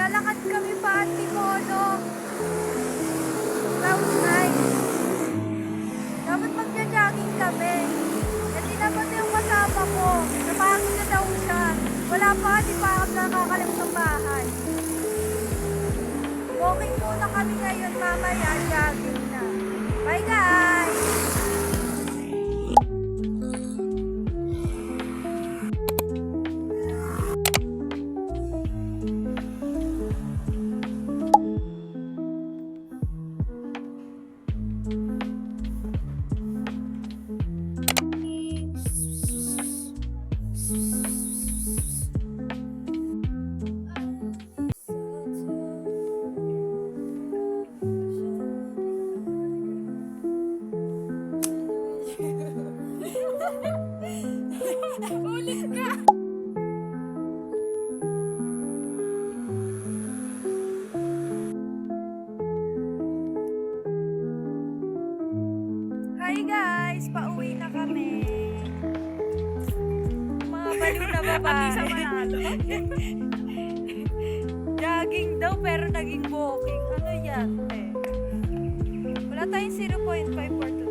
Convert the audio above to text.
Naglalakad kami pa Antipolo. Cloud 9. Dapat magja-jogging kami. Eh tinapos yung kasama ko. Napangin na daw siya. Wala pa, di pa ako nakakalimut ng bahay. Walking muna kami ngayon, mamaya jogging na. Bye guys! Ulit ka! Hi guys! Pauwi na kami. Mga baliw na babae. Jogging daw pero naging walking. Ano yan? Wala tayong 0.5 for